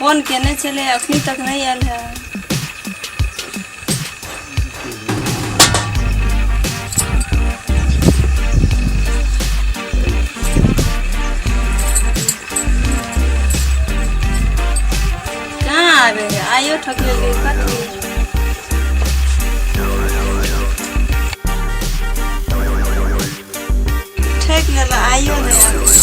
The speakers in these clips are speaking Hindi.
फोन केने चले अखनी तक नहीं आयल है। कहाँ आवे है? आइयो ठक ले गई कथी ठेक लेला आइयो नहीं आवे।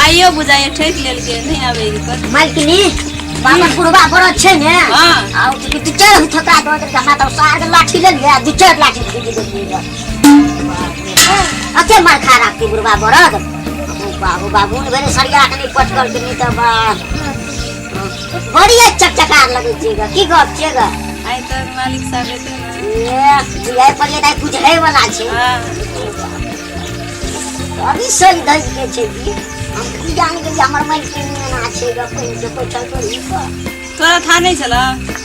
आइयो बुझाइए ठेक लेल के नहीं आवेगी पर मालकिनी बाबा बुढ़वा बड़ अच्छे ने हां आ दू चार थका दो हमरा तो साग लाठी ले लिया दू चार लाठी खरीद दे दिया अते मार खा रखती बुढ़वा बड़द बाबू ने बड़े सरिया के नहीं पटकल के नहीं तो बा बड़ी चकचकार लगे छेगा की गप छेगा आई तो मालिक साहब एते ये पर ये कुछ है वाला छे हां अभी सही दस के छे की हम जान के हमर मन के ना छेगा कोई तो चल करी तोरा था नहीं चला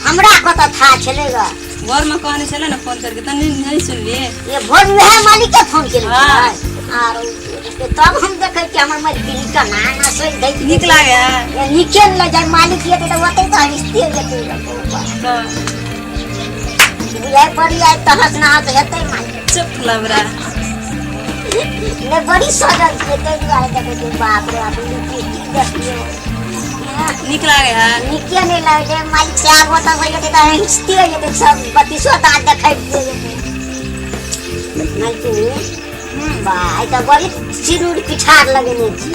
हमरा कत था छलेगा घर में कहने चले ना फोन करके तो नहीं सुन लिए ये भोर में है मालिक के फोन के हां और तब हम देखे कि हमर मालिक का ना सही दे निकला गया ये निकल ले जाए मालिक ये तो होते तो रिश्ते लेते तो ये बड़ी आई तो हंसना तो हेते मालिक चुप लबरा ने बड़ी सजल के ते दुआरे देखे के बाप रे अपनी की देखियो निकला गया निके नहीं लगे मालिक से आगो तो भइले तो रिश्ते लेते सब बत्तीसो ता देखाई दे मालिक भाई तो बड़ी सिरुर पिठार लगने छी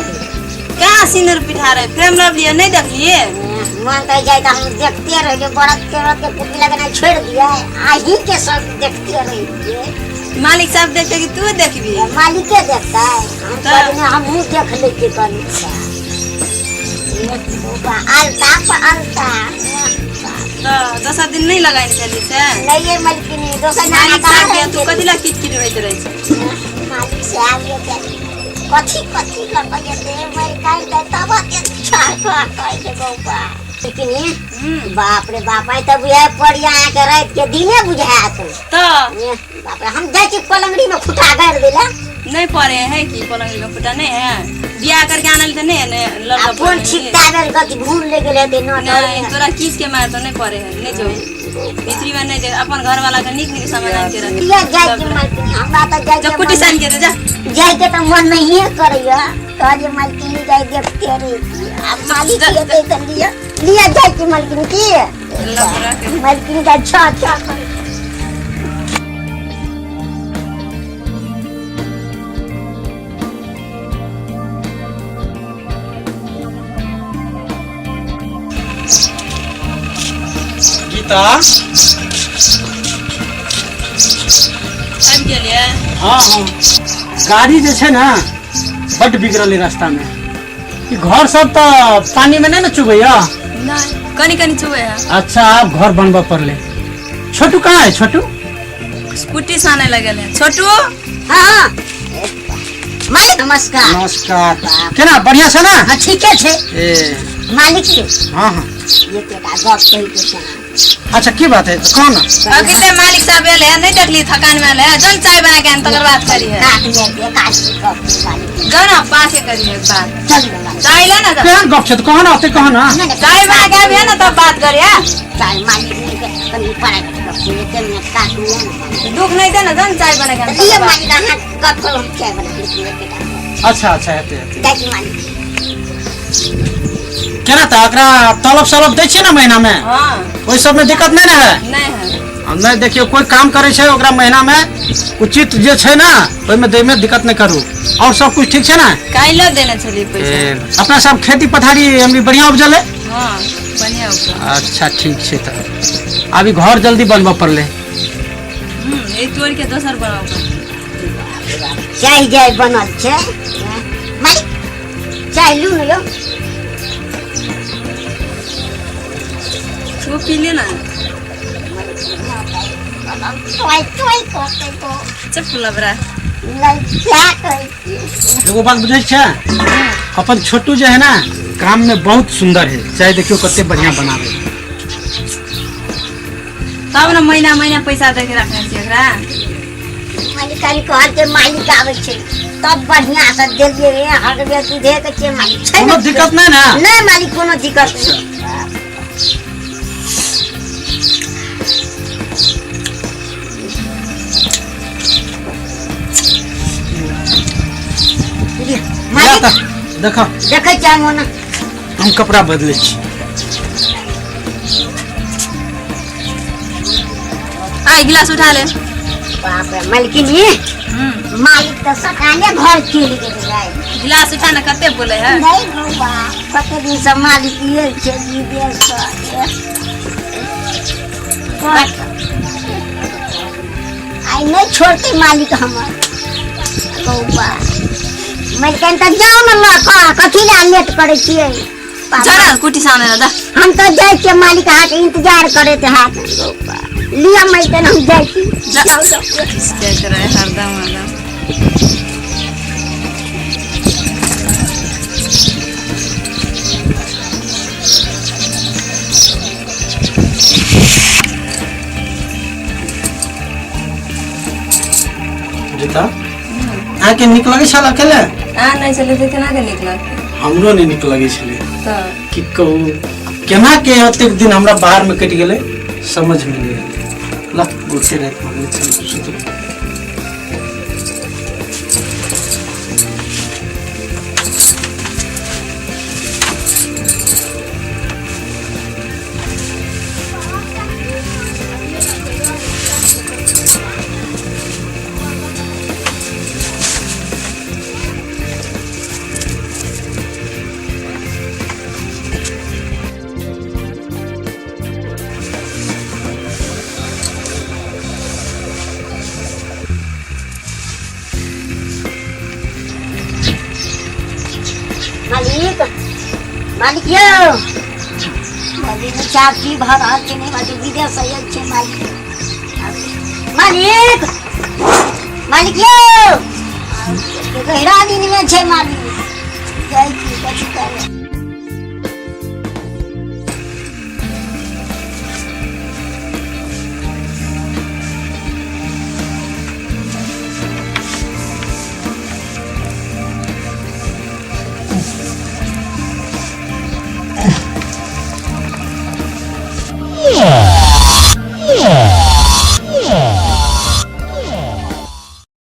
क्या सिंदूर पिठा रहे प्रेम लव लिए नहीं देख लिए मन तो जाए तो हम देखते रहे बड़द के पुतली लगना छोड़ दिया आही के सब देखते रहे मालिक साहब देखते कि तू देखबी मालिक के देखता है हम मुंह देख लेते कनी अलता पर अलता तो 10 दिन नहीं लगाई चली से नहीं ये मालिक दोसर मालिक साहब के तू कथि ला किटकिट होइत रहे छ मालिक से आगे कथी कथी लगे दे मैं काई दे तब के छाड़ कह के गोपा लेकिन बाप रे बाप आई तब ये पड़िया के रात के दिने बुझाया तो बाप रे हम जाए के पलंगड़ी में फुटा गाड़ देला नहीं पड़े है कि पलंगड़ी में फुटा नहीं है बियाह करके आनल तो नहीं है लड़का अपन छिपता बेर गति भूल ले गेले दे नहीं तोरा किस के मार तो नहीं पड़े है नहीं जो भीतरी में नहीं दे अपन घर वाला का निक सामान के रख लिया जाए के मालकिन हमरा तो जाए जब कुटी सान के दे जा जाए के तो मन नहीं है करैया तो जे मालकिन जाए देखते रे अब मालिक ये दे कर लिया जाए के मालकिन की मालकिन का अच्छा गीता टाइम के लिए हाँ गाड़ी जो है ना बड़ बिगड़ल रास्ता में कि घर सब तो पानी में नहीं ना चुभैया नहीं कनी कनी चुबे है अच्छा आप घर बनवा पड़ले छोटू कहाँ है छोटू स्कूटी साने लगल है छोटू हां मालिक नमस्कार नमस्कार केना बढ़िया से ना हां ठीक है छे ए मालिक के हाँ हाँ ये के का गप कहि के सुना अच्छा की बात है तो कौन अगले मालिक साहब आले है नहीं देखली थकान में आले है जल चाय बना के आन तकर बात करी है काट ले के काट के गप मालिक जाओ ना पास के करिए एक बात चल ना चाय ले ना क्या गप से तो कहाँ ना आते कहाँ ना चाय बना के आबे ना तब बात करिए चल मालिक के कनी पड़ा के गप से के में काट ले दुख नहीं दे ना जन चाय बना के ये मालिक हां गप को चाय बना के के अच्छा अच्छा हेते दाई मालिक केना तो अकरा तलब सलब दै छियै ना महीना में हां कोई सब में दिक्कत नहीं ना है नहीं है नहीं देखियो कोई काम करे छे ओकरा महीना में उचित जे छे ना ओय में दे में दिक्कत नहीं करू और सब कुछ ठीक छे ना काइलो देना चली पैसा अपना सब खेती पथारी हमनी बढ़िया उपजले हां बढ़िया उपजा अच्छा ठीक छे त अभी घर जल्दी बनबा पड़ले ए तोड़ के दोसर बनाओ चाय जाय बनल छे मालिक चाय लू न यो तू पी ले ना चोय चोय करते तो चुप लबरा नहीं क्या करती एगो बात बुझे छे अपन छोटू जो है ना काम में बहुत सुंदर है चाहे देखियो कते बढ़िया बनावे तब ना महीना महीना पैसा दे के रखने छी एकरा मालिक कहल के मालिक आवे छे तब बढ़िया से देलिए हर बे दूधे के छे मालिक छे कोनो दिक्कत नहीं ना नहीं मालिक कोनो दिक्कत नहीं जाता मालिक देखो देखे जामो ना हम कपड़ा बदले छी आ गिलास उठा ले बाप रे मालिकिनी मालिक तो सकाने घर चल गेल जाए गिलास उठा ना कते बोले है नहीं बाबा कते दिन से मालिक ये छे विदेश से आई नहीं छोड़ते मालिक हमर बाबा मैं कहता जाओ ना ला कथी ले लेट करे छिए जरा कुटी सामने ला हम तो जाए के मालिक हाथ इंतजार करे थे हाथ बाबा लिया मैं तो हम जाए छी जाओ जाओ क्या कर रहा है हरदम हरदम जीता आके निक लगे छल अकेले आ नहीं चले थे केना के निकला हमरो नहीं निक लगे छले तो कि कहू केना के अतेक दिन हमरा बाहर में कट गेले समझ में नहीं आया ला गोसे रात में चल सुत मालिक मालिक यो मालिक चाची भर हाथ के नहीं मालिक विदेश से आयल छे मालिक मालिक मालिक यो के गहरा दिन में छे मालिक जाई की कथि करे Yeah.